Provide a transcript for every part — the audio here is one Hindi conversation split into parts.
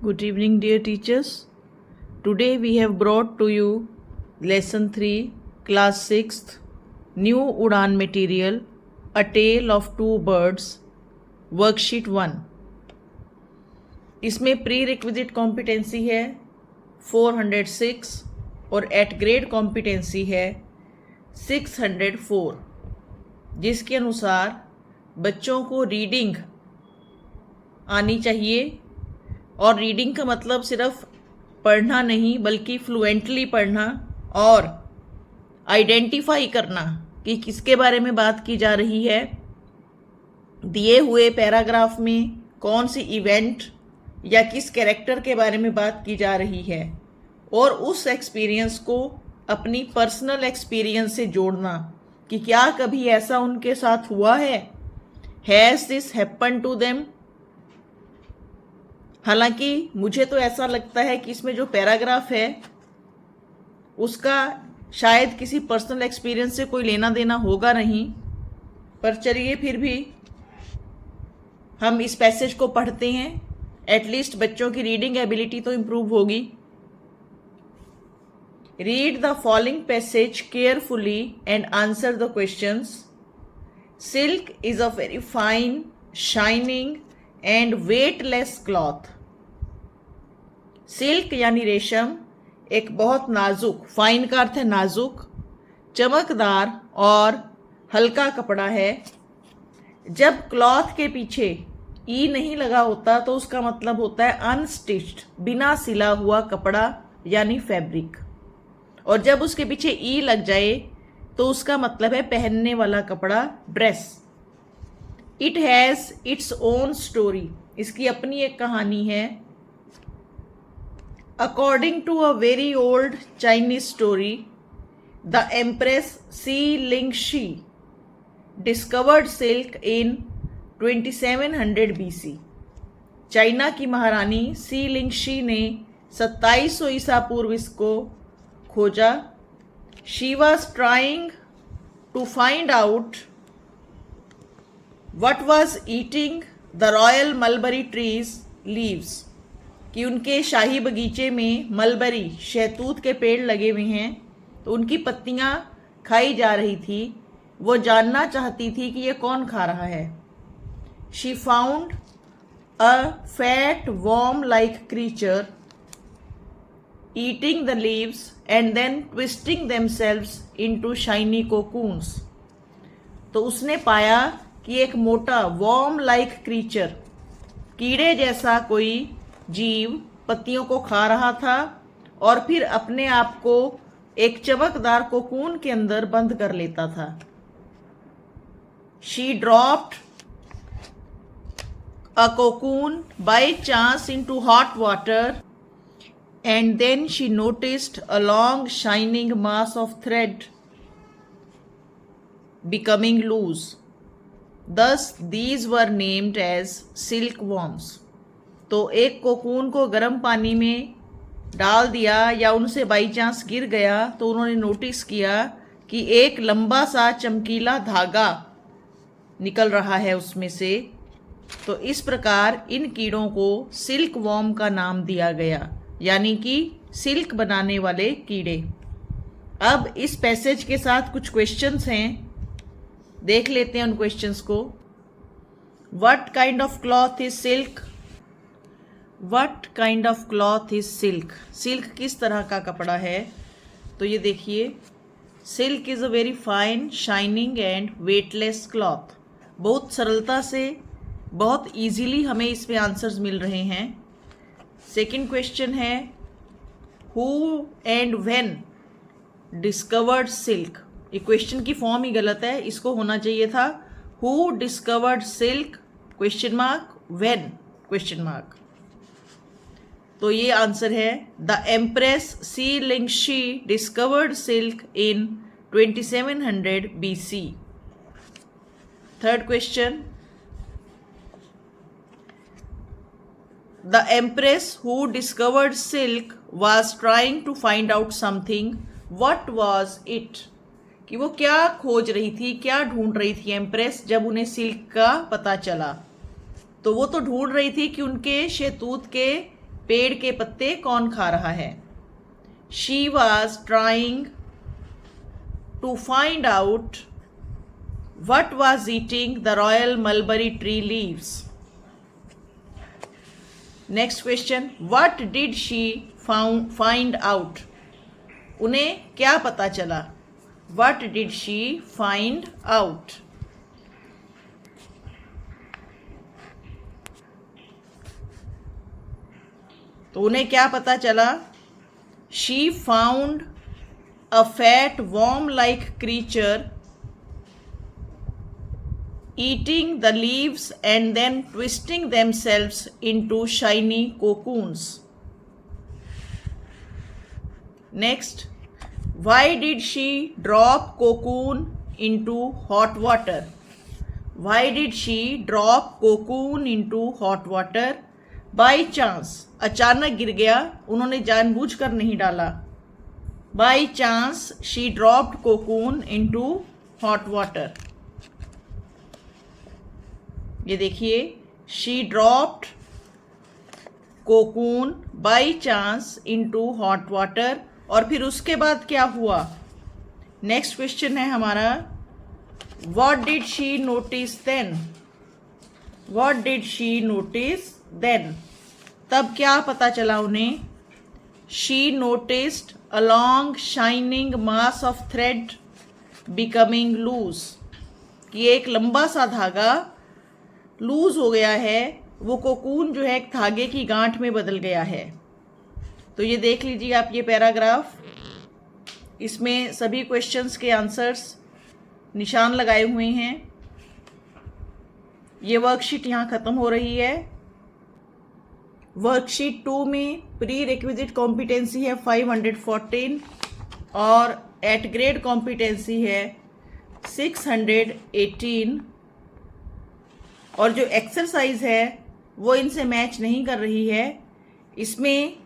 Good evening, dear teachers. Today we have brought to you Lesson 3, Class 6th, New Udan Material, A Tale of Two Birds, Worksheet 1. इसमें प्री रिक्विजिट कॉम्पिटेंसी है 406 और एट ग्रेड कॉम्पिटेंसी है 604, जिसके अनुसार बच्चों को रीडिंग आनी चाहिए। और रीडिंग का मतलब सिर्फ पढ़ना नहीं बल्कि फ्लुएंटली पढ़ना और आइडेंटिफाई करना कि किसके बारे में बात की जा रही है, दिए हुए पैराग्राफ में कौन सी इवेंट या किस कैरेक्टर के बारे में बात की जा रही है, और उस एक्सपीरियंस को अपनी पर्सनल एक्सपीरियंस से जोड़ना कि क्या कभी ऐसा उनके साथ हुआ है, has this happen to them. हालांकि मुझे तो ऐसा लगता है कि इसमें जो पैराग्राफ है उसका शायद किसी पर्सनल एक्सपीरियंस से कोई लेना देना होगा नहीं, पर चलिए फिर भी हम इस पैसेज को पढ़ते हैं। एटलीस्ट बच्चों की रीडिंग एबिलिटी तो इम्प्रूव होगी। Read the following passage carefully and answer the questions. Silk is a very fine, shining and weightless cloth. Silk यानी रेशम एक बहुत नाजुक, फाइन का अर्थ है नाजुक, चमकदार और हल्का कपड़ा है। जब क्लॉथ के पीछे ई नहीं लगा होता तो उसका मतलब होता है अनस्टिच्ड, बिना सिला हुआ कपड़ा यानी फैब्रिक। और जब उसके पीछे ई लग जाए तो उसका मतलब है पहनने वाला कपड़ा, dress. It has its own story, इसकी अपनी एक कहानी है। According to a very old Chinese story, the empress Xi Lingshi discovered silk in 2700 BC। China की महारानी सी लिंगशी ने 2700 ईसा पूर्व इसको खोजा। She was trying to find out What was eating the royal mulberry trees leaves, कि उनके शाही बगीचे में मलबरी, शहतूत के पेड़ लगे हुए हैं, तो उनकी पत्तियां खाई जा रही थी। वो जानना चाहती थी कि ये कौन खा रहा है। She found a fat worm like creature eating the leaves and then twisting themselves into shiny cocoons। तो उसने पाया कि एक मोटा वॉर्म लाइक क्रीचर, कीड़े जैसा कोई जीव पत्तियों को खा रहा था और फिर अपने आप को एक चमकदार कोकून के अंदर बंद कर लेता था। She dropped a cocoon by chance into hot water and then she noticed a long shining mass of thread becoming loose. Thus these were named as silkworms। तो एक कोकून को गर्म पानी में डाल दिया या उनसे बाई चांस गिर गया तो उन्होंने नोटिस किया कि एक लंबा सा चमकीला धागा निकल रहा है उसमें से। तो इस प्रकार इन कीड़ों को सिल्क वॉर्म का नाम दिया गया, यानी कि सिल्क बनाने वाले कीड़े। अब इस पैसेज के साथ कुछ क्वेश्चंस हैं, देख लेते हैं उन क्वेश्चंस को। What kind of cloth is silk? What kind of cloth is silk? Silk किस तरह का कपड़ा है? तो ये देखिए, silk is a very fine, shining and weightless cloth. बहुत सरलता से, बहुत इजीली हमें इसमें आंसर्स मिल रहे हैं। सेकंड क्वेश्चन है, who and when discovered silk. ये क्वेश्चन की फॉर्म ही गलत है, इसको होना चाहिए था who discovered silk question mark when question mark. तो ये आंसर है the empress Xi Lingshi discovered silk in 2700 BC। Third question, the empress who discovered silk was trying to find out something, what was it. कि वो क्या खोज रही थी, क्या ढूंढ रही थी एम्प्रेस जब उन्हें सिल्क का पता चला। तो वो तो ढूंढ रही थी कि उनके शहतूत के पेड़ के पत्ते कौन खा रहा है? She was trying to find out what was eating the royal mulberry tree leaves. Next question, what did she find out? उन्हें क्या पता चला? What did she find out? तो उन्हें क्या पता चला? She found a fat worm-like creature eating the leaves and then twisting themselves into shiny cocoons. Next, why did she drop cocoon into hot water? Why did she drop cocoon into hot water? By chance, अचानक गिर गया, उन्होंने जानबूझकर नहीं डाला. By chance, she dropped cocoon into hot water. ये देखिए, she dropped cocoon by chance into hot water. और फिर उसके बाद क्या हुआ? नेक्स्ट क्वेश्चन है हमारा, what did she notice then? What did she notice then? तब क्या पता चला उन्हें? She noticed a long shining mass of thread becoming loose. कि एक लंबा सा धागा लूज हो गया है, वो कोकून जो है एक धागे की गांठ में बदल गया है. तो ये देख लीजिए आप ये पैराग्राफ, इसमें सभी क्वेश्चंस के आंसर्स निशान लगाए हुए हैं. ये वर्कशीट यहाँ ख़त्म हो रही है. वर्कशीट 2 में प्री रिक्विजिट कॉम्पिटेंसी है 514 और एट ग्रेड कॉम्पिटेंसी है 618. और जो एक्सरसाइज है वो इनसे मैच नहीं कर रही है. इसमें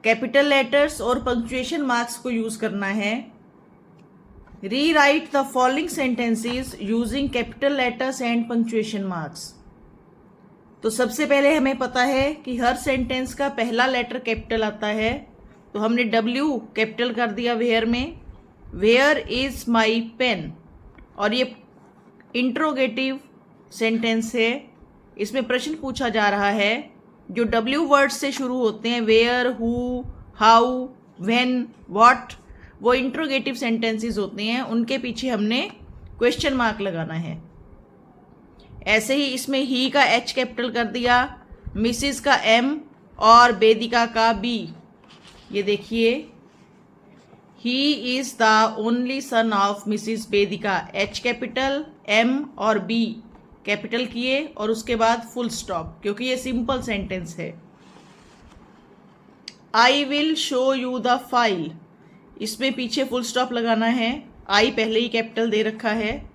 कैपिटल लेटर्स और पंक्चुएशन मार्क्स को यूज़ करना है. री right the following sentences using capital letters and punctuation marks. तो सबसे पहले हमें पता है कि हर सेंटेंस का पहला लेटर कैपिटल आता है. तो हमने W कैपिटल कर दिया वेयर में. Where is my pen. और ये इंट्रोगेटिव सेंटेंस है. इसमें प्रश्न पूछा जा रहा है. जो W वर्ड से शुरू होते हैं, where, who, how, when, what, वो इंट्रोगेटिव सेंटेंसेस होते हैं. उनके पीछे हमने क्वेश्चन मार्क लगाना है. ऐसे ही इसमें ही का H कैपिटल कर दिया, मिसिस का M और वेदिका का B. ये देखिए, he is the only son of Mrs Vedika. H capital, M और B कैपिटल किए और उसके बाद फुल स्टॉप, क्योंकि ये सिंपल सेंटेंस है. I will show you the file. इसमें पीछे फुल स्टॉप लगाना है. आई पहले ही कैपिटल दे रखा है.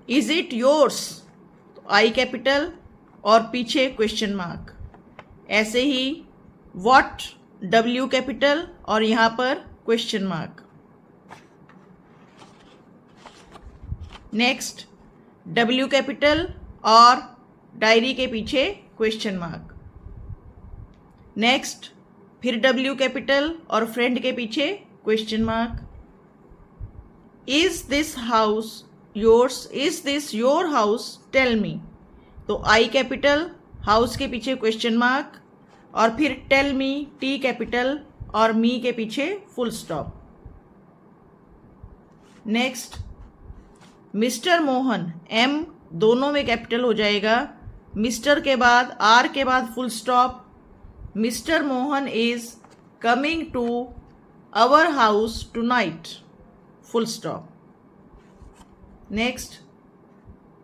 इज इट योर्स, तो आई कैपिटल और पीछे क्वेश्चन मार्क. ऐसे ही व्हाट, W कैपिटल और यहाँ पर question mark. Next W capital और डायरी के पीछे क्वेश्चन मार्क. नेक्स्ट फिर W कैपिटल और फ्रेंड के पीछे question mark. Is this house yours, is this your house, tell me. तो I कैपिटल, हाउस के पीछे क्वेश्चन मार्क और फिर टेल मी, T कैपिटल और मी के पीछे full stop. Next mister Mohan, M दोनों में कैपिटल हो जाएगा. मिस्टर के बाद R के बाद full stop. Mister Mohan is coming to our house tonight, full stop. Next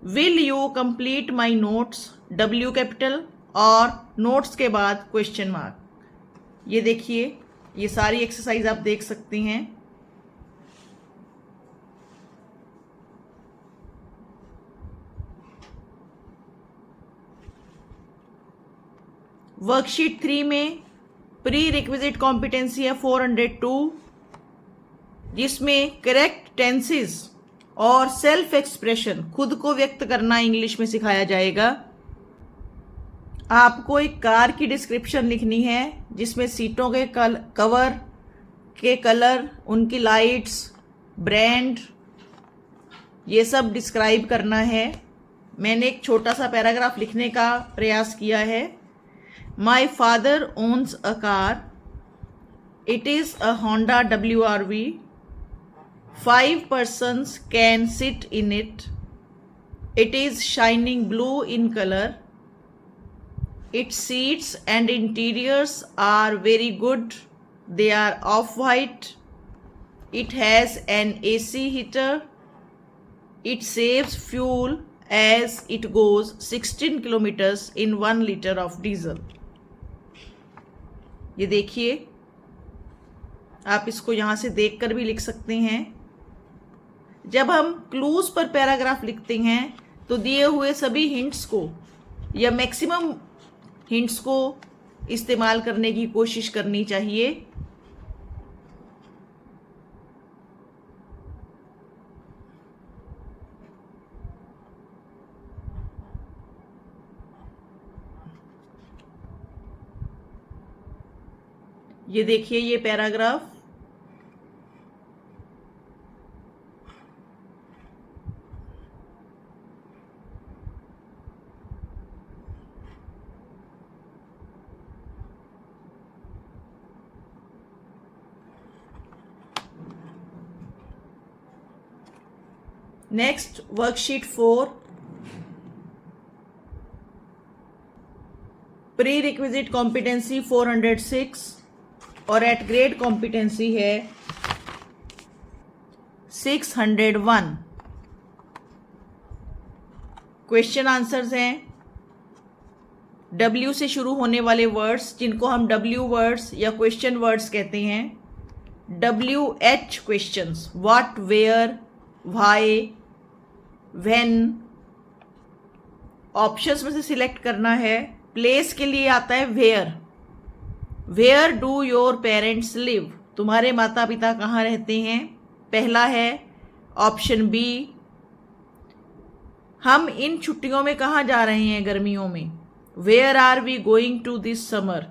will you complete my notes, W capital और नोट्स के बाद क्वेश्चन मार्क. ये देखिए, ये सारी एक्सरसाइज आप देख सकते हैं. वर्कशीट 3 में प्री रिक्विजिट कॉम्पिटेंसी है 402, जिसमें करेक्ट टेंसेस और सेल्फ एक्सप्रेशन, खुद को व्यक्त करना इंग्लिश में सिखाया जाएगा. आपको एक कार की डिस्क्रिप्शन लिखनी है जिसमें सीटों के कवर के कलर, उनकी लाइट्स, ब्रांड, ये सब डिस्क्राइब करना है। मैंने एक छोटा सा पैराग्राफ लिखने का प्रयास किया है। My father owns a car, it is a Honda WRV, 5 persons can sit in it, it is shining blue in color, its seats and interiors are very good, they are off-white, it has an AC heater, it saves fuel as it goes 16 kilometers in 1 liter of diesel। ये देखिए, आप इसको यहाँ से देखकर भी लिख सकते हैं। जब हम क्लूज पर पैराग्राफ लिखते हैं तो दिए हुए सभी हिंट्स को या मैक्सिमम हिंट्स को इस्तेमाल करने की कोशिश करनी चाहिए। ये देखिए ये paragraph, next worksheet 4, pre requisite competency 406 और एट ग्रेड कॉम्पिटेंसी है 601। क्वेश्चन आंसर्स हैं W से शुरू होने वाले वर्ड्स जिनको हम W वर्ड्स या क्वेश्चन वर्ड्स कहते हैं। WH questions, what, where, why, when. Options में से सिलेक्ट करना है। प्लेस के लिए आता है where, where do your parents live, तुम्हारे माता पिता कहाँ रहते हैं, पहला है। ऑप्शन बी, हम इन छुट्टियों में कहाँ जा रहे हैं गर्मियों में, where are we going to this summer.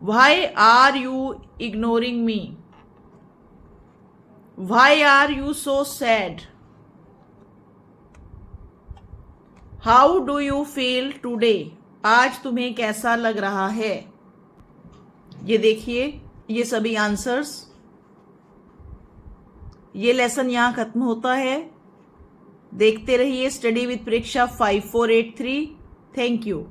Why are you ignoring me, why are you so sad, how do you feel today, आज तुम्हें कैसा लग रहा है। ये देखिए ये सभी आंसर्स। ये लेसन यहाँ खत्म होता है। देखते रहिए स्टडी विद परीक्षा 5483। Thank you.